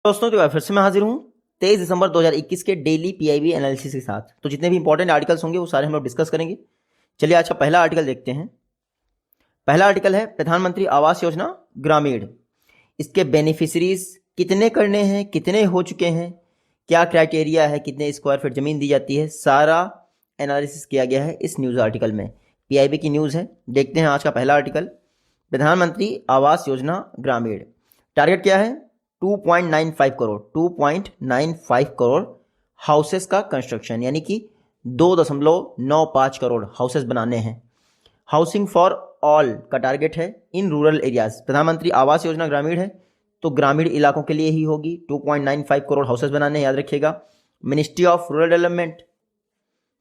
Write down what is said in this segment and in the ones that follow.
दोस्तों तो फिर से मैं हाजिर हूँ 23 दिसंबर 2021 के डेली पीआईबी एनालिसिस के साथ। तो जितने भी इंपॉर्टेंट आर्टिकल्स होंगे वो सारे हम लोग डिस्कस करेंगे। चलिए आज का पहला आर्टिकल देखते हैं। पहला आर्टिकल है प्रधानमंत्री आवास योजना ग्रामीण। इसके बेनिफिशरीज कितने करने हैं, कितने हो चुके हैं, क्या क्राइटेरिया है, कितने स्क्वायर फीट ज़मीन दी जाती है, सारा एनालिसिस किया गया है इस न्यूज़ आर्टिकल में। पीआईबी की न्यूज़ है। देखते हैं आज का पहला आर्टिकल। प्रधानमंत्री आवास योजना ग्रामीण, टारगेट क्या है? 2.95 करोड़ 2.95 करोड़ हाउसेस का कंस्ट्रक्शन, यानी कि 2.95 करोड़ हाउसेस बनाने हैं। हाउसिंग फॉर ऑल का टारगेट है इन रूरल एरियाज। प्रधानमंत्री आवास योजना ग्रामीण है तो ग्रामीण इलाकों के लिए ही होगी। 2.95 करोड़ हाउसेस बनाने हैं, याद रखिएगा। मिनिस्ट्री ऑफ रूरल डेवलपमेंट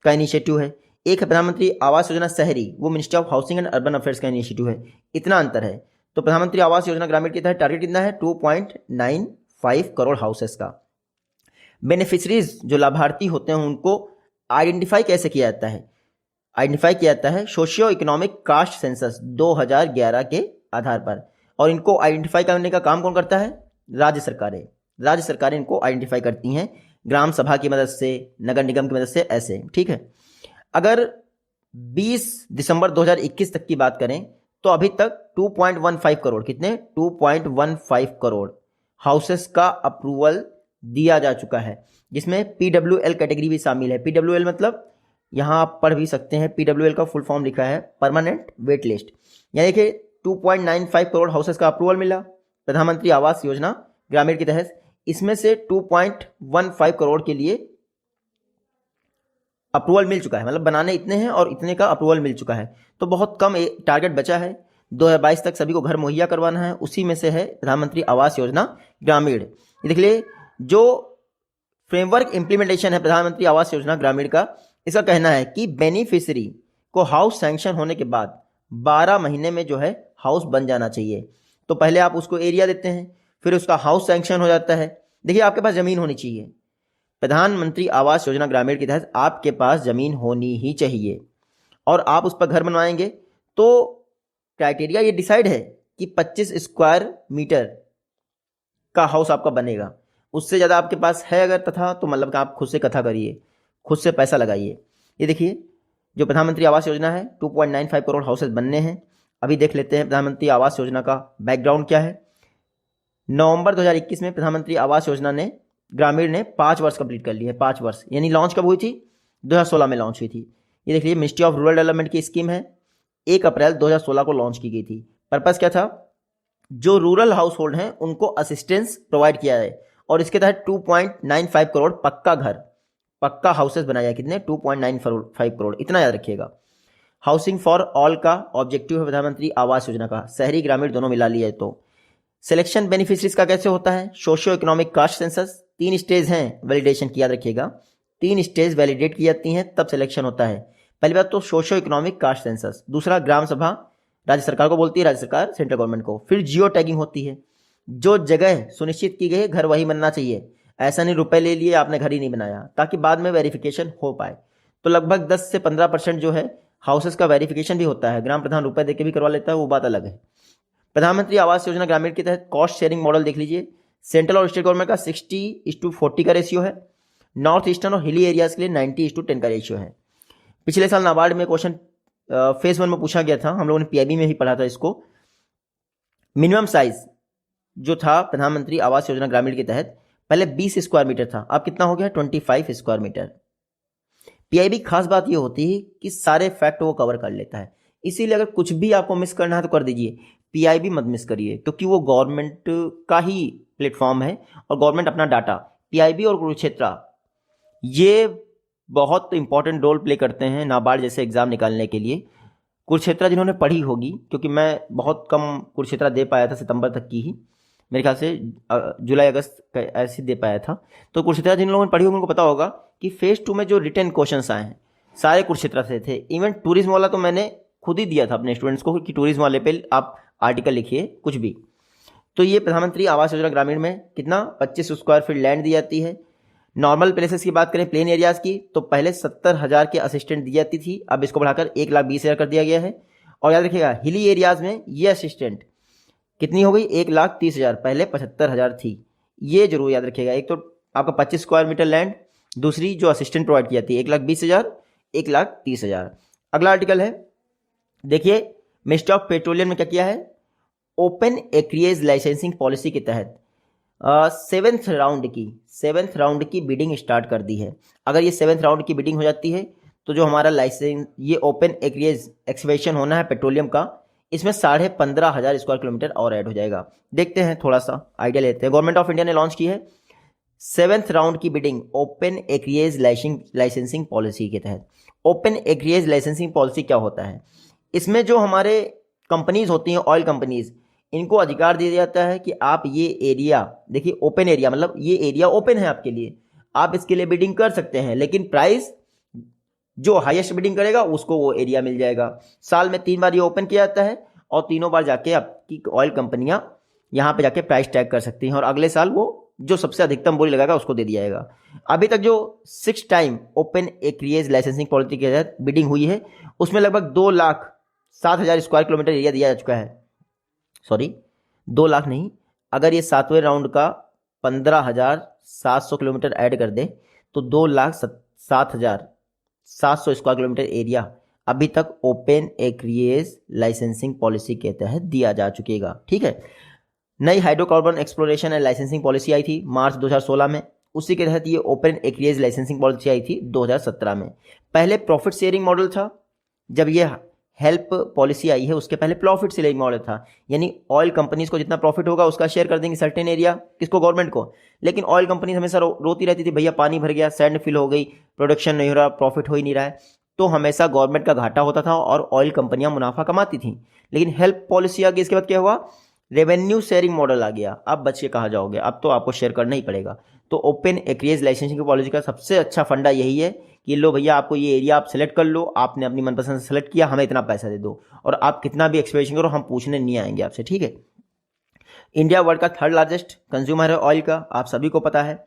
का इनिशिएटिव है। एक है प्रधानमंत्री आवास योजना शहरी, वो ministry of housing and urban affairs का इनिशिएटिव है। इतना अंतर है। तो प्रधानमंत्री आवास योजना ग्रामीण के तहत टारगेट कितना है? 2.95 करोड़ हाउसेस का। बेनिफिशरीज जो लाभार्थी होते हैं उनको आइडेंटिफाई कैसे किया जाता है? आइडेंटिफाई किया जाता है सोशियो इकोनॉमिक कास्ट सेंसस 2011 के आधार पर। और इनको आइडेंटिफाई करने का काम कौन करता है? राज्य सरकारें। राज्य सरकारें इनको आइडेंटिफाई करती हैं ग्राम सभा की मदद से, नगर निगम की मदद से, ऐसे। ठीक है। अगर 20 दिसंबर 2021 तक की बात करें तो अभी तक 2.15 करोड़, कितने? 2.15 करोड़ हाउसेस का अप्रूवल दिया जा चुका है, जिसमें पीडब्ल्यूएल कैटेगरी भी शामिल है। पीडब्ल्यूएल मतलब यहाँ आप पढ़ भी सकते हैं, पीडब्ल्यूएल का फुल फॉर्म लिखा है परमानेंट वेट लिस्ट। यानी कि 2.95 करोड़ हाउसेस का अप्रूवल मिला प्रधानमंत्री आवास योजना ग्रामीण के तहत। इसमें से 2.15 करोड़ के लिए अप्रूवल मिल चुका है, मतलब बनाने इतने हैं और इतने का अप्रूवल मिल चुका है। तो बहुत कम टारगेट बचा है। 2022 तक सभी को घर मुहैया करवाना है, उसी में से है प्रधानमंत्री आवास योजना ग्रामीण। ये देख लिए जो फ्रेमवर्क इंप्लीमेंटेशन है प्रधानमंत्री आवास योजना ग्रामीण का, इसका कहना है कि बेनिफिशरी को हाउस सैंक्शन होने के बाद 12 महीने में जो है हाउस बन जाना चाहिए। तो पहले आप उसको एरिया देते हैं, फिर उसका हाउस सैंक्शन हो जाता है। देखिए, आपके पास ज़मीन होनी चाहिए। प्रधानमंत्री आवास योजना ग्रामीण के तहत आपके पास ज़मीन होनी ही चाहिए और आप उस पर घर बनवाएंगे तो क्राइटेरिया ये डिसाइड है कि 25 स्क्वायर मीटर का हाउस आपका बनेगा। उससे ज़्यादा आपके पास है अगर तथा, तो मतलब कि आप खुद से कथा करिए, खुद से पैसा लगाइए। ये देखिए, जो प्रधानमंत्री आवास योजना है 2.95 करोड़ हाउसेस बनने हैं। अभी देख लेते हैं प्रधानमंत्री आवास योजना का बैकग्राउंड क्या है। नवंबर 2021 में प्रधानमंत्री आवास योजना ने ग्रामीण ने 5 वर्ष कंप्लीट कर लिए हैं। 5 वर्ष यानी लॉन्च कब हुई थी? 2016 में लॉन्च हुई थी। ये देखिए, मिनिस्ट्री ऑफ रूरल डेवलपमेंट की स्कीम है, 1 अप्रैल 2016 को लॉन्च की गई थी। पर्पस क्या था? जो रूरल हाउस होल्ड हैं उनको असिस्टेंस प्रोवाइड किया है और इसके तहत 2.95 करोड़ पक्का घर, पक्का हाउसेस बनाया। कितने? 2.95 करोड़, इतना याद रखिएगा। हाउसिंग फॉर ऑल का ऑब्जेक्टिव है प्रधानमंत्री आवास योजना का, शहरी ग्रामीण दोनों मिला लिया है। तो सिलेक्शन बेनिफिशरीज का कैसे होता है? Socio economic caste census, 3 stage हैं वैलिडेशन की, याद रखिएगा। 3 स्टेज वैलिडेट की जाती हैं तब सिलेक्शन होता है। पहली बात तो सोशियो इकोनॉमिक कास्ट सेंसस, दूसरा ग्राम सभा राज्य सरकार को बोलती है, राज्य सरकार सेंट्रल गवर्नमेंट को। फिर जियो टैगिंग होती है, जो जगह सुनिश्चित की गई है घर वही बनना चाहिए। ऐसा नहीं रुपए ले लिए आपने घर ही नहीं बनाया, ताकि बाद में वेरिफिकेशन हो पाए। तो लगभग 10 से 15% जो है हाउसेस का वेरिफिकेशन भी होता है, ग्राम प्रधान रुपए देके भी करवा लेता है, वो बात अलग है। प्रधानमंत्री आवास योजना ग्रामीण के तहत कॉस्ट शेयरिंग मॉडल देख लीजिए। सेंट्रल और स्टेट गवर्नमेंट का 60:40 का रेशियो है। नॉर्थ ईस्टर्न और हिली एरियाज के लिए 90:10 का रेशियो है। पिछले साल नाबार्ड में क्वेश्चन फेज 1 में पूछा गया था, हम लोगों ने पीआईबी में ही पढ़ा था इसको। मिनिमम साइज जो था प्रधानमंत्री आवास योजना ग्रामीण के तहत पहले 20 स्क्वायर मीटर था, अब कितना हो गया? 25 स्क्वायर मीटर। पीआईबी खास बात ये होती है कि सारे फैक्ट वो कवर कर लेता है, इसीलिए अगर कुछ भी आपको मिस करना है तो कर दीजिए, पीआईबी मत मिस करिए, क्योंकि वो गवर्नमेंट का ही प्लेटफॉर्म है और गवर्नमेंट अपना डाटा, पीआईबी और कुरुक्षेत्र ये बहुत इंपॉर्टेंट रोल प्ले करते हैं नाबार्ड जैसे एग्जाम निकालने के लिए। कुरुक्षेत्र जिन्होंने पढ़ी होगी, क्योंकि मैं बहुत कम कुरुक्षेत्र दे पाया था, सितंबर तक की ही, मेरे ख्याल से जुलाई अगस्त ऐसे दे पाया था। तो कुरुक्षेत्र जिन लोगों ने पढ़ी होगी उनको पता होगा कि फेज 2 में जो रिटन क्वेश्चंस आए हैं सारे कुरुक्षेत्र से थे। इवन टूरिज्म वाला तो मैंने खुद ही दिया था अपने स्टूडेंट्स को कि टूरिज्म वाले पे आप आर्टिकल लिखिए कुछ भी। तो ये प्रधानमंत्री आवास योजना ग्रामीण में कितना? 25 स्क्वायर फीट लैंड दी जाती है। नॉर्मल प्लेसेस की बात करें, प्लेन एरियाज की, तो पहले 70,000 की असिस्टेंट दी जाती थी, अब इसको बढ़ाकर 1,20,000 कर दिया गया है। और याद रखिएगा, हिली एरियाज में ये असिस्टेंट कितनी हो गई? 1,30,000, पहले 75,000 थी। ये जरूर याद रखिएगा। एक तो आपका 25 स्क्वायर मीटर लैंड, दूसरी जो असिस्टेंट प्रोवाइड की जाती है 1,20,000, 1,30,000। अगला आर्टिकल है, देखिए मिनिस्ट्री ऑफ पेट्रोलियम ने क्या किया है, ओपन एक्रिएज लाइसेंसिंग पॉलिसी के तहत सेवेंथ राउंड की बिडिंग स्टार्ट कर दी है। अगर ये सेवेंथ राउंड की बिडिंग हो जाती है तो जो हमारा लाइसेंस ये ओपन एक्रिएज एक्सवेशन होना है पेट्रोलियम का, इसमें 15,500 स्क्वायर किलोमीटर और ऐड हो जाएगा। देखते हैं, थोड़ा सा आइडिया लेते हैं। गवर्नमेंट ऑफ इंडिया ने लॉन्च की है सेवेंथ राउंड की bidding open acreage licensing policy के तहत। ओपन एक्रिएज लाइसेंसिंग पॉलिसी क्या होता है, इसमें जो हमारे कंपनीज होती हैं, ऑयल कंपनीज, इनको अधिकार दिया जाता है कि आप ये एरिया, देखिए ओपन एरिया मतलब ये एरिया ओपन है आपके लिए, आप इसके लिए बिडिंग कर सकते हैं, लेकिन प्राइस जो हाईएस्ट बिडिंग करेगा उसको वो एरिया मिल जाएगा। साल में 3 बार ये ओपन किया जाता है और तीनों बार जाके आपकी ऑयल कंपनियां यहाँ पे जाके प्राइस टैग कर सकती हैं और अगले साल वो जो सबसे अधिकतम बोली लगाएगा उसको दे दिया जाएगा। अभी तक जो 6 time open acreage licensing policy के तहत बिडिंग हुई है उसमें लगभग 2,07,000 स्क्वायर किलोमीटर एरिया दिया जा चुका है। सॉरी, 2 लाख नहीं, अगर ये 7वें राउंड का 15,700 किलोमीटर ऐड कर दे तो 2,07,700 स्क्वायर किलोमीटर एरिया अभी तक ओपन एक्रिएज लाइसेंसिंग पॉलिसी के तहत दिया जा चुकेगा। ठीक है। नई hydrocarbon exploration and licensing policy आई थी मार्च 2016 में, उसी के तहत ये ओपन एक्रिएज लाइसेंसिंग पॉलिसी आई थी 2017 में। पहले प्रॉफिट शेयरिंग मॉडल था, जब ये हेल्प पॉलिसी आई है उसके पहले प्रॉफिट शेयरिंग मॉडल था, यानी ऑयल कंपनीज को जितना प्रॉफिट होगा उसका शेयर कर देंगे सर्टेन एरिया, किसको, गवर्नमेंट को। लेकिन ऑयल कंपनीज हमेशा रोती रहती थी, भैया पानी भर गया, सैंड फिल हो गई, प्रोडक्शन नहीं हो रहा, प्रॉफिट हो ही नहीं रहा है, तो हमेशा गवर्नमेंट का घाटा होता था और ऑयल कंपनियां मुनाफा कमाती थी। लेकिन हेल्प पॉलिसी आ गई, इसके बाद क्या हुआ, रेवेन्यू शेयरिंग मॉडल आ गया। अब बच के कहाँ जाओगे, अब तो आपको शेयर करना ही पड़ेगा। तो ओपन एक्रिएज लाइसेंसिंग पॉलिसी का सबसे अच्छा फंडा यही है कि लो भैया, आपको ये एरिया आप सेलेक्ट कर लो, आपने अपनी मनपसंद से सेलेक्ट किया, हमें इतना पैसा दे दो और आप कितना भी एक्सप्लोरेशन करो, हम पूछने नहीं आएंगे आपसे। ठीक है। इंडिया वर्ल्ड का 3rd लार्जेस्ट कंज्यूमर है ऑयल का, आप सभी को पता है।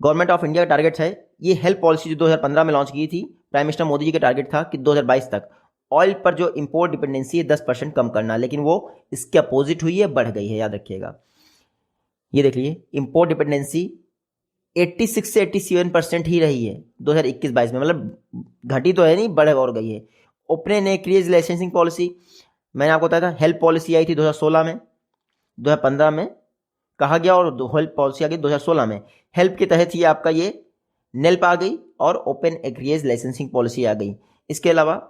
गवर्नमेंट ऑफ इंडिया का टारगेट है, ये हेल्प पॉलिसी जो 2015 में लॉन्च की थी, प्राइम मिनिस्टर मोदी जी का टारगेट था कि 2022 तक ऑयल पर जो इंपोर्ट डिपेंडेंसी है 10% कम करना, लेकिन वो इसके अपोजिट हुई है, बढ़ गई है, याद रखिएगा। ये देख लीजिए, इंपोर्ट डिपेंडेंसी 86 से 87% ही रही है 2021-22 में, मतलब घटी तो है नहीं, बढ़ और गई है। ओपन एक्रिएज लाइसेंसिंग पॉलिसी मैंने आपको बताया था, हेल्प पॉलिसी आई थी 2016 में, 2015 में कहा गया और हेल्प पॉलिसी आ गई 2016 में। हेल्प के तहत ही आपका ये नेल्प आ गई और ओपन एक्रिएज लाइसेंसिंग पॉलिसी आ गई। इसके अलावा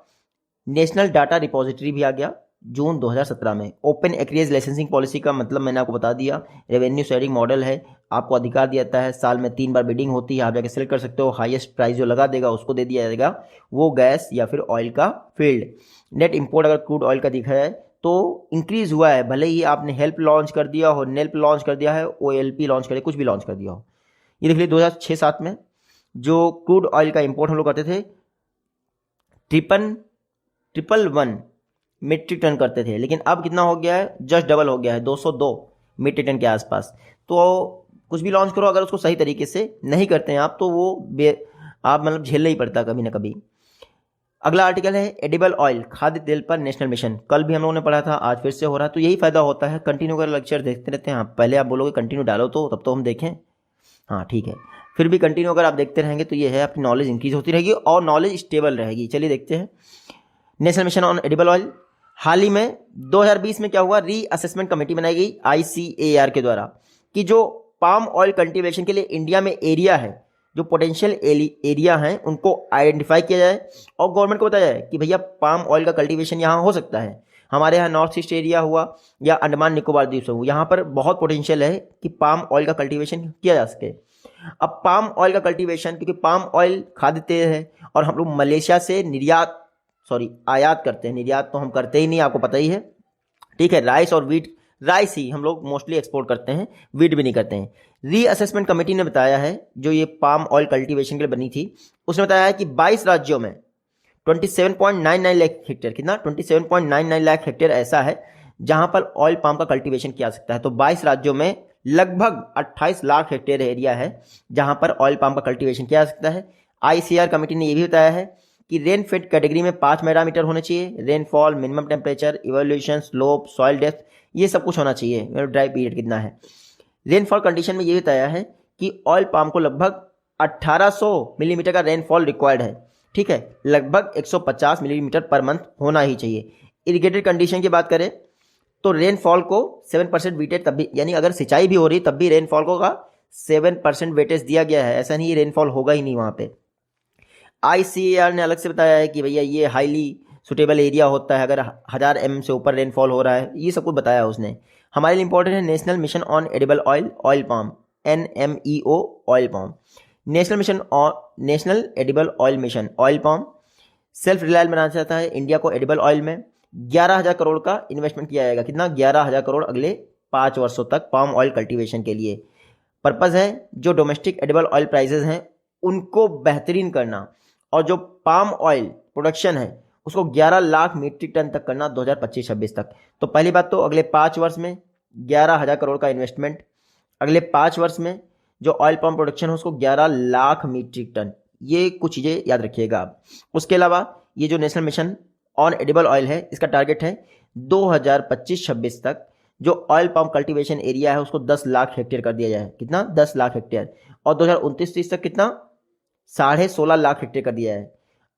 नेशनल डाटा रिपोजिटरी भी आ गया जून 2017 में। ओपन एक्रिएज लाइसेंसिंग पॉलिसी का मतलब मैंने आपको बता दिया, रेवेन्यू शेयरिंग मॉडल है, आपको अधिकार दिया जाता है, साल में 3 बार बिडिंग होती है, आप जाके सेलेक्ट कर सकते हो, हाईएस्ट प्राइस जो लगा देगा उसको दे दिया जाएगा, वो गैस या फिर ऑयल का फील्ड। नेट इंपोर्ट अगर क्रूड ऑयल का दिखा है तो इंक्रीज हुआ है, भले ही आपने हेल्प लॉन्च कर दिया हो, नेल्प लॉन्च कर दिया है, OLP लॉन्च कर दिया, कुछ भी लॉन्च कर दिया हो। ये देख लीजिए 2006-7 में जो क्रूड ऑयल का इंपोर्ट हम लोग करते थे 1,111 मीट्रिक टन करते थे, लेकिन अब कितना हो गया है, जस्ट डबल हो गया है, 202 मीट्रिक टन के आसपास। तो कुछ भी लॉन्च करो, अगर उसको सही तरीके से नहीं करते हैं आप तो वो आप मतलब झेलना ही पड़ता कभी ना कभी। अगला आर्टिकल है एडिबल ऑयल, खाद्य तेल पर नेशनल मिशन। कल भी हम लोगों ने पढ़ा था, आज फिर से हो रहा है, तो यही फायदा होता है, कंटिन्यू कर लेक्चर देखते रहते हैं। पहले आप बोलोगे कंटिन्यू डालो तो तब तो हम देखें, हाँ ठीक है, फिर भी कंटिन्यू अगर आप देखते रहेंगे तो ये है, आपकी नॉलेज इंक्रीज होती रहेगी और नॉलेज स्टेबल रहेगी। चलिए देखते हैं national mission on edible oil. हाल ही में 2020 में क्या हुआ, रीअसेसमेंट कमेटी बनाई गई ICAR के द्वारा कि जो पाम ऑयल कल्टीवेशन के लिए इंडिया में एरिया है, जो पोटेंशियल एरिया हैं उनको आइडेंटिफाई किया जाए और गवर्नमेंट को बताया जाए कि भैया पाम ऑयल का कल्टीवेशन यहाँ हो सकता है। हमारे यहाँ नॉर्थ ईस्ट एरिया हुआ या अंडमान निकोबार द्वीप समूह, यहाँ पर बहुत पोटेंशियल है कि पाम ऑयल का कल्टीवेशन किया जा सके। अब पाम ऑयल का कल्टीवेशन, क्योंकि पाम ऑयल खाद्य तेल है और हम लोग मलेशिया से आयात करते हैं, निर्यात तो हम करते ही नहीं, आपको पता ही है। ठीक है, राइस और वीट, राइस ही हम लोग मोस्टली एक्सपोर्ट करते हैं, वीट भी नहीं करते हैं। रीअसेसमेंट कमेटी ने बताया है, जो ये पाम ऑयल कल्टीवेशन के लिए बनी थी, उसने बताया है कि 22 राज्यों में 27.99 लाख हेक्टेयर, कितना 27.99 लाख हेक्टेयर ऐसा है जहां पर ऑयल पाम का कल्टीवेशन किया सकता है। तो 22 राज्यों में लगभग 28 लाख हेक्टेयर एरिया है जहां पर ऑयल पाम का कल्टीवेशन किया जा सकता है। ICAR कमेटी ने यह भी बताया है कि रेन फेड कैटेगरी में 5 पैरामीटर होने चाहिए, rainfall, minimum temperature, evolution, slope, soil depth, ये सब कुछ होना चाहिए, ड्राई पीरियड कितना है। रेनफॉल कंडीशन में ये बताया है कि ऑयल पाम को लगभग 1800 मिलीमीटर का रेनफॉल रिक्वायर्ड है, ठीक है, लगभग 150 मिलीमीटर पर मंथ होना ही चाहिए। इरिगेटेड कंडीशन की बात करें तो रेनफॉल को 7% वेटेज, तब भी यानी अगर सिंचाई भी हो रही तब भी रेनफॉल को का 7% वेटेज दिया गया है, ऐसा नहीं रेनफॉल होगा ही नहीं वहाँ पे। ICAR ने अलग से बताया है कि भैया ये हाईली सुटेबल एरिया होता है अगर 1000 mm से ऊपर रेनफॉल हो रहा है, ये सब कुछ बताया उसने। हमारे लिए इंपॉर्टेंट है national mission on edible oil oil palm, NMEO oil palm, national edible oil mission oil palm self reliable बनाना चाहता है इंडिया को एडिबल ऑयल में। 11,000 करोड़ का इन्वेस्टमेंट किया जाएगा, कितना, 11,000 करोड़ अगले 5 वर्षों तक पाम ऑयल कल्टीवेशन के लिए। पर्पज़ है जो डोमेस्टिक एडिबल ऑयल प्राइसेस हैं उनको बेहतरीन करना, और जो पाम ऑयल प्रोडक्शन है उसको 11 लाख मीट्रिक टन तक करना 2025-26 तक। तो पहली बात तो अगले 5 वर्ष में 11,000 करोड़ का इन्वेस्टमेंट, अगले 5 वर्ष में जो ऑयल पाम प्रोडक्शन है उसको 11 लाख मीट्रिक टन, ये कुछ चीज़ें याद रखिएगा आप। उसके अलावा ये जो national mission on edible oil है इसका टारगेट है 2025-26 तक जो ऑयल पाम कल्टीवेशन एरिया है उसको 10 लाख हेक्टेयर कर दिया जाए, कितना, 10 लाख हेक्टेयर, और 2029-30 तक कितना, 16.5 लाख हेक्टेयर कर दिया है।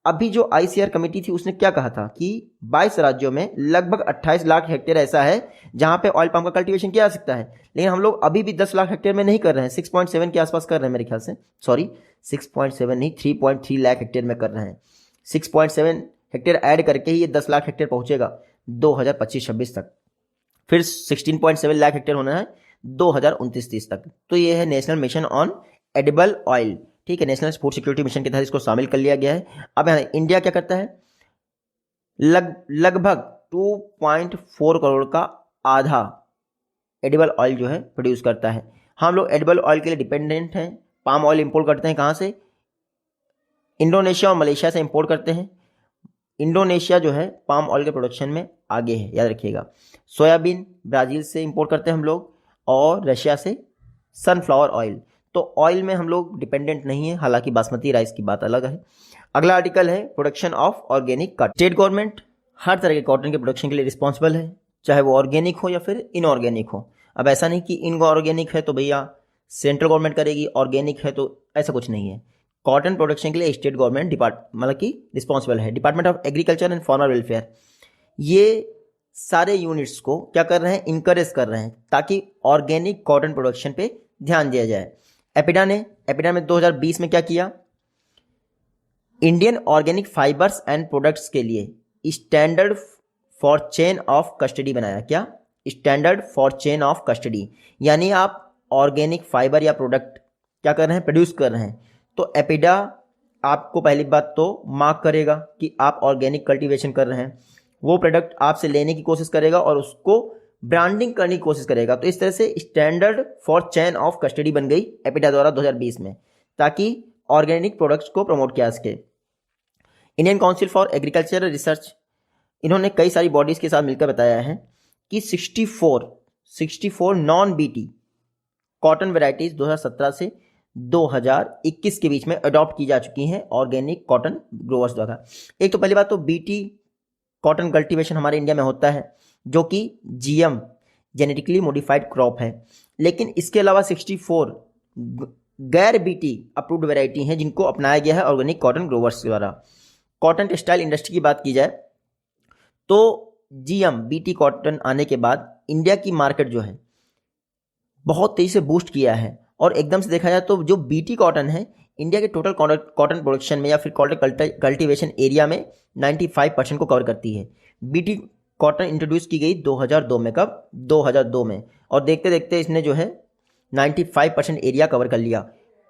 अभी जो ICAR कमेटी थी उसने क्या कहा था कि 22 राज्यों में लगभग 28 लाख हेक्टेयर ऐसा है जहां पे ऑयल पाम का कल्टीवेशन किया जा सकता है, लेकिन हम लोग अभी भी 10 लाख हेक्टेयर में नहीं कर रहे हैं, 6.7 के आसपास कर रहे हैं मेरे ख्याल से, सॉरी 6.7 नहीं, 3.3 लाख हेक्टेयर में कर रहे हैं। 6.7 हेक्टेयर ऐड करके ही ये 10 लाख हेक्टेयर पहुंचेगा 2025-26 तक, फिर 16.7 लाख हेक्टेयर होना है 2029-30 तक। तो ये है national mission on edible oil, ठीक है, नेशनल फूड सिक्योरिटी मिशन के तहत इसको शामिल कर लिया गया है। अब यहाँ इंडिया क्या करता है, लगभग 2.4 करोड़ का आधा एडिबल ऑयल जो है प्रोड्यूस करता है। हम लोग एडिबल ऑयल के लिए डिपेंडेंट हैं, पाम ऑयल इंपोर्ट करते हैं कहाँ से, इंडोनेशिया और मलेशिया से इंपोर्ट करते हैं। इंडोनेशिया जो है पाम ऑयल के प्रोडक्शन में आगे है, याद रखिएगा। सोयाबीन ब्राज़ील से इंपोर्ट करते हैं हम लोग, और रशिया से सनफ्लावर ऑयल। तो ऑयल में हम लोग डिपेंडेंट नहीं है, हालांकि बासमती राइस की बात अलग है। अगला आर्टिकल है production of organic cotton. State government हर तरह के कॉटन के प्रोडक्शन के लिए रिस्पॉन्सिबल है, चाहे वो ऑर्गेनिक हो या फिर इनऑर्गेनिक हो। अब ऐसा नहीं कि इनऑर्गेनिक है तो भैया सेंट्रल गवर्नमेंट करेगी, ऑर्गेनिक है तो ऐसा कुछ नहीं है। कॉटन प्रोडक्शन के लिए स्टेट गवर्नमेंट मतलब कि रिस्पॉन्सिबल है। Department of agriculture and farmer welfare ये सारे यूनिट्स को क्या कर रहे हैं, इनकरेज कर रहे हैं ताकि ऑर्गेनिक कॉटन प्रोडक्शन पे ध्यान दिया जाए। एपिडा में 2020 में क्या किया, Indian organic fibres and products के लिए standard for chain of custody बनाया। क्या, standard for chain of custody, यानी आप ऑर्गेनिक फाइबर या प्रोडक्ट क्या कर रहे हैं, प्रोड्यूस कर रहे हैं, तो एपिडा आपको पहली बात तो मार्क करेगा कि आप ऑर्गेनिक कल्टीवेशन कर रहे हैं, वो प्रोडक्ट आपसे लेने की कोशिश करेगा और उसको ब्रांडिंग करने की कोशिश करेगा। तो इस तरह से standard for chain of custody बन गई एपिडा द्वारा 2020 में, ताकि ऑर्गेनिक प्रोडक्ट्स को प्रमोट किया सके। Indian council for agricultural research, इन्होंने कई सारी बॉडीज़ के साथ मिलकर बताया है कि 64 नॉन बीटी कॉटन वेराइटीज़ 2017 से 2021 के बीच में अडॉप्ट की जा चुकी हैं ऑर्गेनिक कॉटन ग्रोवर्स द्वारा। एक तो पहली बात तो बीटी कॉटन कल्टीवेशन हमारे इंडिया में होता है जो कि GM जेनेटिकली मॉडिफाइड क्रॉप है, लेकिन इसके अलावा 64 गैर बीटी अप्रूव्ड वैरायटी हैं जिनको अपनाया गया है ऑर्गेनिक कॉटन ग्रोवर्स द्वारा। कॉटन टेक्सटाइल इंडस्ट्री की बात की जाए तो GM बीटी कॉटन आने के बाद इंडिया की मार्केट जो है बहुत तेजी से बूस्ट किया है, और एकदम से देखा जाए तो जो बीटी कॉटन है इंडिया के टोटल कॉटन प्रोडक्शन में या फिर कॉटन कल्टीवेशन एरिया में 95% को कवर करती है। बीटी कॉटन इंट्रोड्यूस की गई 2002 में, कब, 2002 में, और देखते देखते इसने जो है 95% एरिया कवर कर लिया।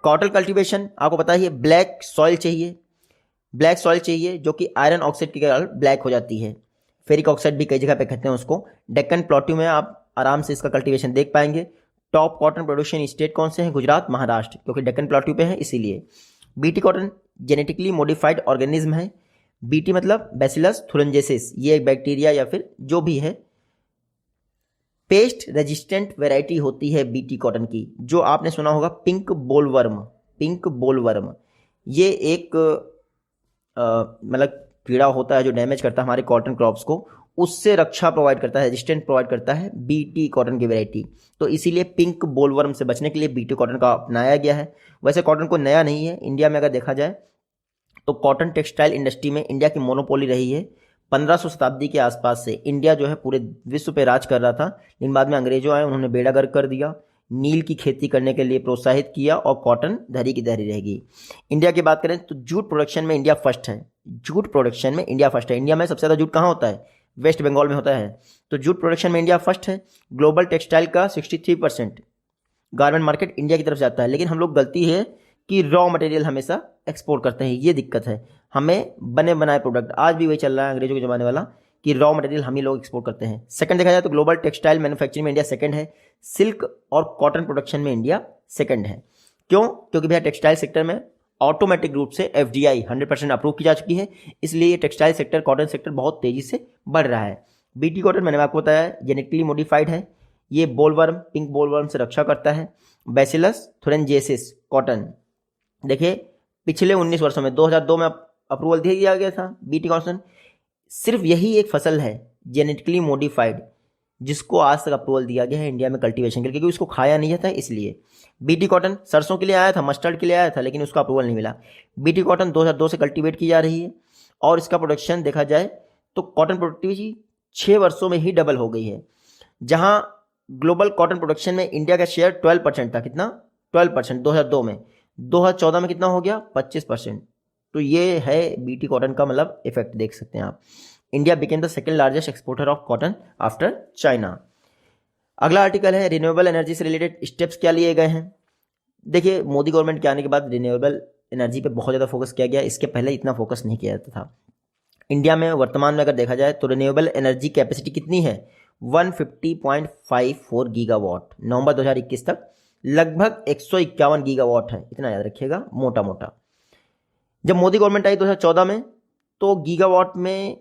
कॉटन कल्टीवेशन आपको पता है ब्लैक सॉइल चाहिए जो कि आयरन ऑक्साइड के कारण ब्लैक हो जाती है, फेरिक ऑक्साइड भी कई जगह पे कहते हैं उसको। डेक्कन प्लेट्यू में आप आराम से इसका कल्टीवेशन देख पाएंगे। टॉप कॉटन प्रोडक्शन स्टेट कौन से हैं, गुजरात, महाराष्ट्र, क्योंकि डेक्कन प्लेट्यू पे है इसीलिए। BT cotton genetically modified organism है। बीटी मतलब बैसिलस थुरिंजेसिस, ये एक बैक्टीरिया या फिर जो भी है पेस्ट रेजिस्टेंट वैरायटी होती है बीटी कॉटन की, जो आपने सुना होगा पिंक बोलवर्म। ये एक मतलब कीड़ा होता है जो डैमेज करता है हमारे कॉटन क्रॉप्स को, उससे रक्षा प्रोवाइड करता है, रेजिस्टेंट प्रोवाइड करता है बीटी कॉटन की वैरायटी। तो इसीलिए पिंक बोलवर्म से बचने के लिए बीटी कॉटन का अपनाया गया है। वैसे कॉटन को नया नहीं है, इंडिया में अगर देखा जाए तो कॉटन टेक्सटाइल इंडस्ट्री में इंडिया की मोनोपोली रही है। 1500 शताब्दी के आसपास से इंडिया जो है पूरे विश्व पे राज कर रहा था, लेकिन बाद में अंग्रेजों आए, उन्होंने बेड़ा गर्क कर दिया, नील की खेती करने के लिए प्रोत्साहित किया और कॉटन धरी की धरी रहेगी। इंडिया की बात करें तो जूट प्रोडक्शन में इंडिया फर्स्ट है। जूट प्रोडक्शन में इंडिया फर्स्ट है। इंडिया में सबसे ज़्यादा जूट कहाँ होता है? वेस्ट बंगाल में होता है। तो जूट प्रोडक्शन में इंडिया फर्स्ट है। ग्लोबल टेक्सटाइल का 63% गारमेंट मार्केट इंडिया की तरफ जाता है। लेकिन हम लोग गलती है कि रॉ मटेरियल हमेशा एक्सपोर्ट करते हैं, ये दिक्कत है। हमें बने बनाए प्रोडक्ट, आज भी वही चल रहा है अंग्रेजों के ज़माने वाला, कि रॉ मटेरियल हम ही लोग एक्सपोर्ट करते हैं। सेकंड देखा जाए तो ग्लोबल टेक्सटाइल मैन्युफैक्चरिंग में इंडिया सेकंड है। सिल्क और कॉटन प्रोडक्शन में इंडिया सेकंड है। क्यों? क्योंकि भैया टेक्सटाइल सेक्टर में ऑटोमेटिक रूप से FDI 100% अप्रूव की जा चुकी है, इसलिए ये टेक्सटाइल सेक्टर, कॉटन सेक्टर बहुत तेजी से बढ़ रहा है। बीटी कॉटन मैंने आपको बताया जेनेटिकली मॉडिफाइड है। ये बोलवर्म, पिंक बोलवर्म से रक्षा करता है। बैसिलस थुरिनजेसिस कॉटन, देखिए पिछले 19 वर्षों में 2002 में अप्रूवल दे दिया गया था बीटी कॉटन। सिर्फ यही एक फसल है जेनेटिकली मॉडिफाइड जिसको आज तक अप्रूवल दिया गया है इंडिया में कल्टीवेशन के लिए, क्योंकि उसको खाया नहीं जाता है इसलिए। बीटी कॉटन सरसों के लिए आया था, मस्टर्ड के लिए आया था, लेकिन उसका अप्रूवल नहीं मिला। बीटी कॉटन 2002 से कल्टीवेट की जा रही है और इसका प्रोडक्शन देखा जाए तो कॉटन प्रोडक्टिविटी 6 वर्षों में ही डबल हो गई है। जहां ग्लोबल कॉटन प्रोडक्शन में इंडिया का शेयर 12% था। कितना? 12% 2002 में। 2014 में कितना हो गया? 25%। तो ये है बीटी कॉटन का मतलब इफेक्ट, देख सकते हैं आप। India became the second largest exporter of cotton after China. अगला आर्टिकल है रिन्यूएबल एनर्जी से रिलेटेड स्टेप्स क्या लिए गए हैं। देखिए मोदी गवर्नमेंट के आने के बाद रिन्यूएबल एनर्जी पे बहुत ज़्यादा फोकस किया गया, इसके पहले इतना फोकस नहीं किया जाता था। इंडिया में वर्तमान में अगर देखा जाए तो रिन्यूएबल एनर्जी कैपेसिटी कितनी है? 150.54 गीगावाट। नवंबर 2021 तक लगभग 151 गीगावाट है, इतना याद रखिएगा मोटा मोटा। जब मोदी गवर्नमेंट आई 2014 में तो गीगावाट में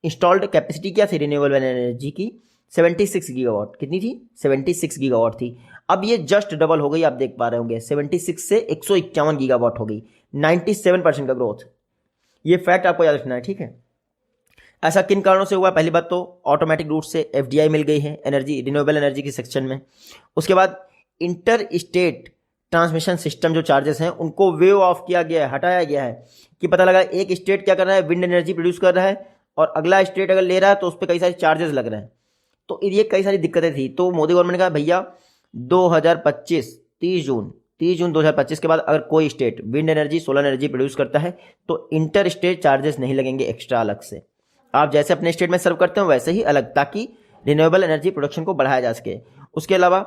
इंस्टॉल्ड कैपेसिटी क्या थी रिन्यूएबल एनर्जी की? 76 गीगावाट। कितनी थी? 76 गीगावाट थी। अब ये जस्ट डबल हो गई, आप देख पा रहे होंगे, 76 से 151 गीगावाट हो गई, 97% का ग्रोथ। ये फैक्ट आपको याद रखना है, ठीक है। ऐसा किन कारणों से हुआ? पहली बात तो ऑटोमेटिक रूट से FDI मिल गई है एनर्जी, रिन्यूएबल एनर्जी की सेक्शन में। उसके बाद इंटर स्टेट ट्रांसमिशन सिस्टम जो चार्जेस हैं उनको वेव ऑफ किया गया है, हटाया गया है, कि पता लगा एक स्टेट क्या कर रहा है, विंड एनर्जी प्रोड्यूस कर रहा है और अगला स्टेट अगर ले रहा है तो उस पर कई सारे चार्जेस लग रहे हैं। तो ये कई सारी दिक्कतें थी। तो मोदी गवर्नमेंट ने कहा भैया 2025 30 जून 2025 के बाद अगर कोई state wind energy, solar energy produce करता है तो इंटर स्टेट चार्जेस नहीं लगेंगे एक्स्ट्रा अलग से। आप जैसे अपने स्टेट में सर्व करते हो वैसे ही अलग, ताकि रिन्यूएबल एनर्जी प्रोडक्शन को बढ़ाया जा सके। उसके अलावा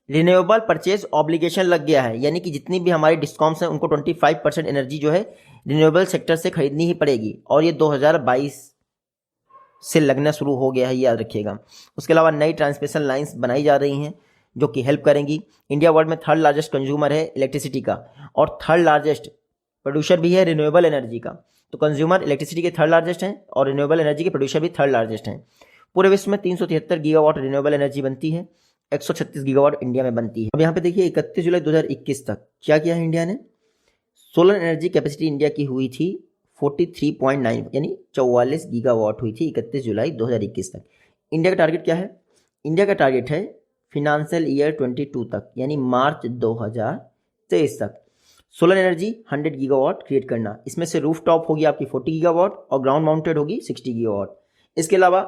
रिन्यूएबल परचेज ऑब्लिगेशन लग गया है, यानी कि जितनी भी हमारी डिस्कॉम्स हैं उनको 25% एनर्जी जो है रिन्यूएबल सेक्टर से खरीदनी ही पड़ेगी, और ये 2022 से लगना शुरू हो गया है, याद रखिएगा। उसके अलावा नई ट्रांसमिशन लाइंस बनाई जा रही हैं जो कि हेल्प करेंगी। इंडिया वर्ल्ड में थर्ड लार्जेस्ट कंज्यूमर है इलेक्ट्रिसिटी का और थर्ड लार्जेस्ट प्रोड्यूसर भी है रिन्यूएबल एनर्जी का। तो कंज्यूमर इलेक्ट्रिसिटी के थर्ड लार्जेस्ट हैं और रिन्यूएबल एनर्जी के प्रोड्यूसर भी थर्ड लार्जेस्ट हैं। पूरे विश्व में 373 गीगावाट रिन्यूएबल एनर्जी बनती है, 136 गीगावाट इंडिया में बनती है। अब यहाँ पे देखिए 31 जुलाई 2021 तक क्या किया है इंडिया ने? सोलर एनर्जी कैपेसिटी इंडिया की हुई थी 43.9 यानी 44 गीगावाट हुई थी 31 जुलाई 2021 तक। इंडिया का टारगेट क्या है? इंडिया का टारगेट है फिनेंशियल ईयर 22 तक यानी मार्च 2023 तक सोलर एनर्जी 100 गीगावाट क्रिएट करना। इसमें से रूफ टॉप होगी आपकी 40 गीगावाट और ग्राउंड माउंटेड होगी 60 गीगावाट। इसके अलावा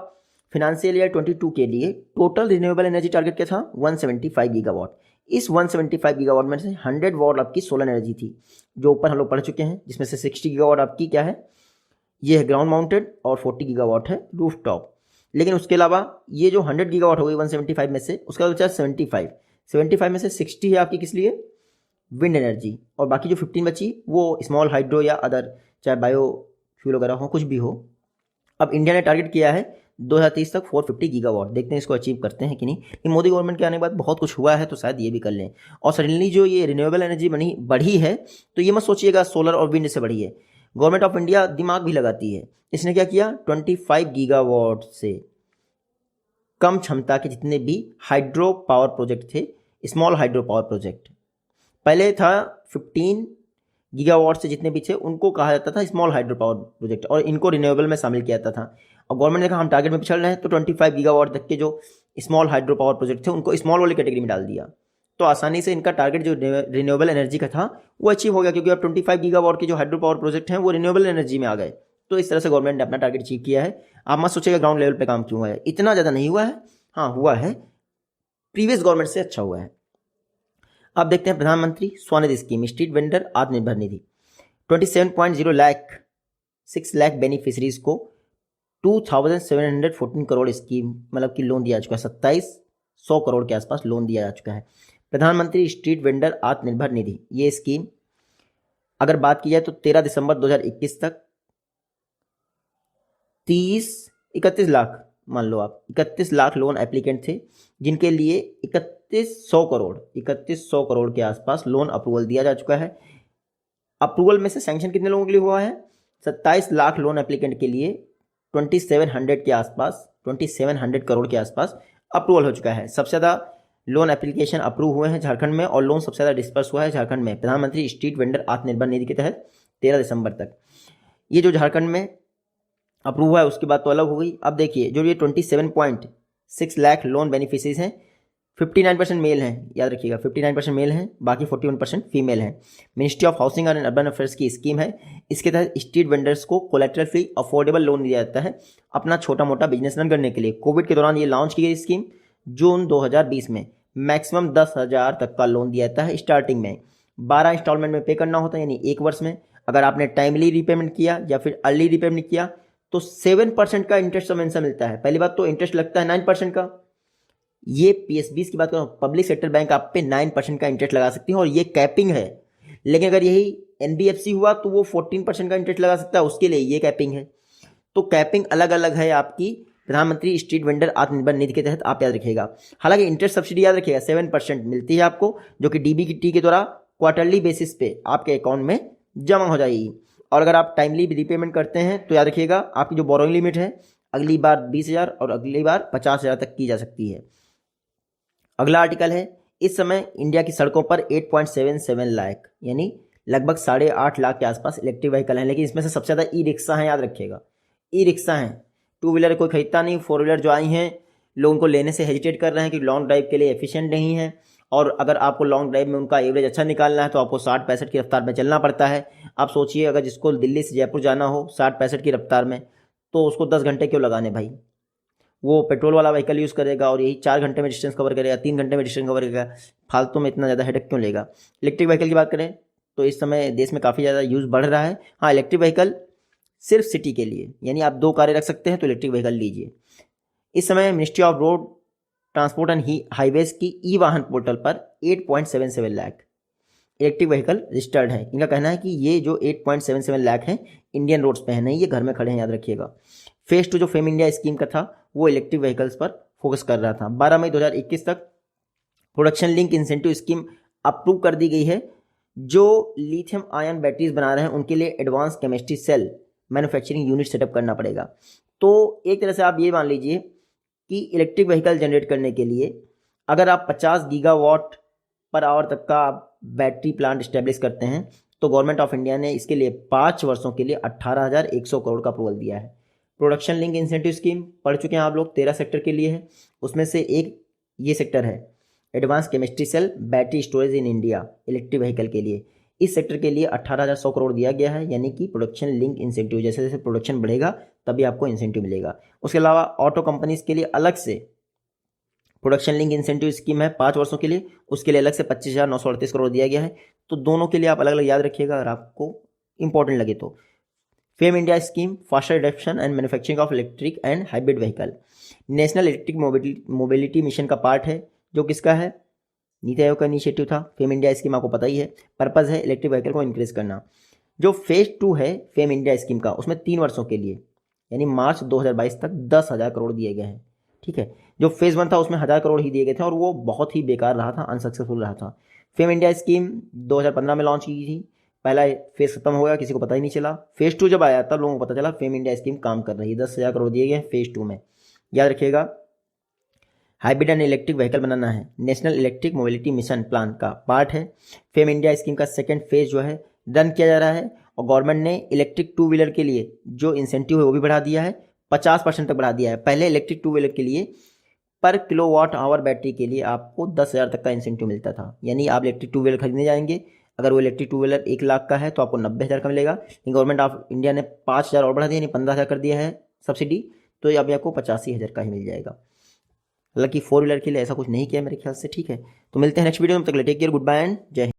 फिनेंशियल ईयर 22 के लिए टोटल रिन्यूएबल एनर्जी टारगेट क्या था? 175 गीगावाट। इस 175 गीगावाट में से 100 वाट आपकी सोलर एनर्जी थी जो ऊपर हम लोग पढ़ चुके हैं, जिसमें से 60 गीगावाट आपकी क्या है? ये है ग्राउंड माउंटेड और 40 गीगावाट है रूफ टॉप। लेकिन उसके अलावा ये जो 100 गीगावाट हो गई 175 में से, उसका बचा 75 में से 60 है आपकी किस लिए? विंड एनर्जी, और बाकी जो 15 बची वो स्मॉल हाइड्रो या अदर, चाहे बायो फ्यूल वगैरह हो, कुछ भी हो। अब इंडिया ने टारगेट किया है 2030 तक 450 गीगावाट। देखते हैं इसको अचीव करते हैं कि नहीं। ये मोदी गवर्नमेंट के आने के बाद बहुत कुछ हुआ है तो शायद ये भी कर लें। और सडनली जो ये रिन्यूएबल एनर्जी बढ़ी है तो ये मत सोचिएगा सोलर और विंड से बढ़ी है। गवर्नमेंट ऑफ इंडिया दिमाग भी लगाती है। इसने क्या किया? 25 गीगावाट से कम क्षमता के जितने भी हाइड्रो पावर प्रोजेक्ट थे, स्मॉल हाइड्रो पावर प्रोजेक्ट, पहले था 15 गीगावाट से जितने भी थे उनको कहा जाता था स्मॉल हाइड्रो पावर प्रोजेक्ट, और इनको रिन्यूएबल में शामिल किया जाता था। और गवर्नमेंट ने कहा हम टारगेट में पिछड़ रहे हैं, तो 25 गीगावाट तक के जो स्मॉल हाइड्रो पावर प्रोजेक्ट थे उनको स्मॉल वाली कैटेगरी में डाल दिया। तो आसानी से इनका टारगेट जो रिन्यूएबल एनर्जी का था वो अचीव हो गया, क्योंकि अब 25 गीगावाट के जो हाइड्रो पावर प्रोजेक्ट हैं वो रिन्यूएबल एनर्जी में आ गए। तो इस तरह से गवर्नमेंट ने अपना टारगेट अचीव किया है। आप मत सोचिएगा ग्राउंड लेवल पे काम क्यों हुआ है, इतना ज़्यादा नहीं हुआ है, हाँ हुआ है, प्रीवियस गवर्नमेंट से अच्छा हुआ है। अब देखते हैं प्रधानमंत्री Svanidhi scheme, street vendor Atmanirbhar Nidhi. 27.0 lakh 6 lakh beneficiaries को 2714 करोड़ स्कीम मतलब कि लोन दिया जा चुका है। 2700 करोड़ के आसपास लोन दिया जा चुका है। प्रधानमंत्री स्ट्रीट वेंडर आत्मनिर्भर निधि, ये स्कीम अगर बात की जाए तो 13 दिसंबर 2021 तक 31 लाख, मान लो आप 31 लाख लोन एप्लीकेंट थे, जिनके लिए 3100 करोड़ के आसपास लोन अप्रूवल दिया जा चुका है। अप्रूवल में से सैंक्शन कितने लोगों के लिए हुआ है? 27 लाख लोन एप्लीकेंट के लिए 2700 करोड़ के आसपास अप्रूवल हो चुका है। सबसे ज़्यादा लोन एप्लीकेशन अप्रूव हुए हैं झारखंड में, और लोन सबसे ज़्यादा डिस्पर्स हुआ है झारखंड में प्रधानमंत्री स्ट्रीट वेंडर आत्मनिर्भर निधि के तहत 13 दिसंबर तक। ये जो झारखंड में अप्रूव हुआ है उसकी बात तो अलग हो गई। अब देखिए जो ये 27.6 लाख लोन बेनिफिशरीज हैं, 59% मेल हैं, याद रखिएगा 59% मेल हैं, बाकी 41% फीमेल हैं। Ministry of housing and urban affairs की स्कीम है। इसके तहत स्ट्रीट वेंडर्स को कोलेटरल फ्री अफोर्डेबल लोन दिया जाता है अपना छोटा मोटा बिजनेस रन करने के लिए। कोविड के दौरान ये लॉन्च की गई स्कीम जून 2020 में। मैक्सिमम 10,000 तक का लोन दिया जाता है स्टार्टिंग में। 12 इंस्टॉलमेंट में पे करना होता है, यानी एक वर्ष में। अगर आपने टाइमली रीपेमेंट किया या फिर अर्ली रीपेमेंट किया तो 7% का इंटरेस्ट सबवेंशन मिलता है। पहली बात तो इंटरेस्ट लगता है 9% का। ये PSBs की बात करूँ, पब्लिक सेक्टर बैंक आप पे 9% का इंटरेस्ट लगा सकती है, और ये कैपिंग है। लेकिन अगर यही NBFC हुआ तो वो 14% का इंटरेस्ट लगा सकता है, उसके लिए ये कैपिंग है। तो कैपिंग अलग अलग है आपकी प्रधानमंत्री स्ट्रीट वेंडर आत्मनिर्भर निधि के तहत, आप याद रखिएगा। हालांकि इंटरेस्ट सब्सिडी याद रखिएगा 7% मिलती है आपको, जो कि DBT के द्वारा क्वार्टरली बेसिस पे आपके अकाउंट में जमा हो जाएगी। और अगर आप टाइमली रीपेमेंट करते हैं तो याद रखिएगा आपकी जो बोरोइंग लिमिट है अगली बार 20,000 और अगली बार 50,000 तक की जा सकती है। अगला आर्टिकल है, इस समय इंडिया की सड़कों पर 8.77 लाख यानी लगभग 8.5 लाख के आसपास इलेक्ट्रिक व्हीकल हैं। लेकिन इसमें से सबसे ज़्यादा ई रिक्शा हैं, याद रखिएगा ई रिक्शा हैं। टू व्हीलर कोई खरीदता नहीं, फोर व्हीलर जो आई हैं लोगों को लेने से हेजिटेट कर रहे हैं कि लॉन्ग ड्राइव के लिए एफिशिएंट नहीं है। और अगर आपको लॉन्ग ड्राइव में उनका एवरेज अच्छा निकालना है तो आपको 60-65 की रफ्तार में चलना पड़ता है। आप सोचिए अगर जिसको दिल्ली से जयपुर जाना हो 60-65 की रफ्तार में, तो उसको 10 घंटे क्यों लगाने भाई। वो पेट्रोल वाला व्हीकल यूज़ करेगा और यही 4 घंटे में डिस्टेंस कवर करेगा, 3 घंटे में डिस्टेंस कवर करेगा, फालतू में इतना ज़्यादा हेडेक क्यों लेगा। इलेक्ट्रिक व्हीकल की बात करें तो इस समय देश में काफ़ी ज़्यादा यूज़ बढ़ रहा है। हाँ, इलेक्ट्रिक व्हीकल सिर्फ सिटी के लिए, यानी आप 2 कारें रख सकते हैं तो इलेक्ट्रिक व्हीकल लीजिए। इस समय ministry of road transport and highways की ई वाहन पोर्टल पर 8.77 लाख इलेक्ट्रिक व्हीकल रजिस्टर्ड है। इनका कहना है कि ये जो 8.77 लाख हैं इंडियन रोड्स पे हैं, नहीं ये घर में खड़े हैं, याद रखिएगा। फेज 2 जो फेम इंडिया स्कीम का था वो इलेक्ट्रिक व्हीकल्स पर फोकस कर रहा था। 12 मई 2021 तक production link incentive scheme approve कर दी गई है। जो लिथियम आयन बैटरीज बना रहे हैं उनके लिए advance chemistry cell manufacturing unit setup करना पड़ेगा। तो एक तरह से आप ये मान लीजिए कि इलेक्ट्रिक व्हीकल जनरेट करने के लिए अगर आप 50 गीगावाट पर आवर तक का बैटरी प्लांट इस्टेब्लिश करते हैं तो गवर्नमेंट ऑफ इंडिया ने इसके लिए 5 वर्षों के लिए 18,100 करोड़ का अप्रूवल दिया है। प्रोडक्शन लिंक इंसेंटिव स्कीम पढ़ चुके हैं आप लोग, 13 सेक्टर के लिए है। उसमें से एक ये सेक्टर है advance chemistry cell battery storage in India electric vehicle के लिए। इस सेक्टर के लिए 18,100 करोड़ दिया गया है, यानी कि प्रोडक्शन लिंक इंसेंटिव, जैसे जैसे प्रोडक्शन बढ़ेगा तभी आपको इंसेंटिव मिलेगा। उसके अलावा ऑटो कंपनीज के लिए अलग से प्रोडक्शन लिंक इंसेंटिव स्कीम है 5 वर्षों के लिए, उसके लिए अलग से 25,938 करोड़ दिया गया है। तो दोनों के लिए आप अलग अलग याद रखिएगा अगर आपको इंपॉर्टेंट लगे तो। Fame India scheme faster adoption and manufacturing of electric and hybrid vehicle national electric mobility mission का पार्ट है, जो किसका है, नीति आयोग का इनिशिएटिव था। फेम इंडिया स्कीम आपको पता ही है, पर्पज़ है इलेक्ट्रिक व्हीकल को इंक्रीज करना। जो फेज 2 है फेम इंडिया स्कीम का उसमें 3 वर्षों के लिए यानी मार्च 2022 तक 10,000 करोड़ दिए गए हैं, ठीक है। जो फेज़ 1 था उसमें 1,000 करोड़ ही दिए गए थे और वो बहुत ही बेकार रहा था, अनसक्सेसफुल रहा था। फेम इंडिया स्कीम 2015 में लॉन्च की थी, पहला फेज़ खत्म हो गया, किसी को पता ही नहीं चला। फेज़ 2 जब आया तब लोगों को पता चला फेम इंडिया स्कीम काम कर रही है। 10,000 करोड़ दिए गए हैं फेज़ 2 में, याद रखिएगा। हाइब्रिड एंड इलेक्ट्रिक व्हीकल बनाना है, national electric mobility mission plan का पार्ट है। फेम इंडिया स्कीम का सेकंड फेज जो है रन किया जा रहा है। और गवर्नमेंट ने इलेक्ट्रिक टू व्हीलर के लिए जो इंसेंटिव है वो भी बढ़ा दिया है, 50% तक बढ़ा दिया है। पहले इलेक्ट्रिक टू व्हीलर के लिए पर किलोवाट आवर बैटरी के लिए आपको 10,000 तक का इंसेंटिव मिलता था। यानी आप इलेक्ट्रिक टू व्हीलर खरीदने जाएंगे, अगर वो इलेक्ट्रिक टू व्हीलर 1 लाख का है तो आपको 90,000 का मिलेगा। लेकिन गवर्नमेंट ऑफ इंडिया ने 5,000 और बढ़ा दिया, यानी 15,000 कर दिया है सब्सिडी, तो ये अभी आपको 85,000 का ही मिल जाएगा। हालांकि 4 व्हीलर के लिए ऐसा कुछ नहीं किया मेरे ख्याल से। ठीक है, तो मिलते हैं नेक्स्ट वीडियो में, तब तक take care, good bye and जय हिंद।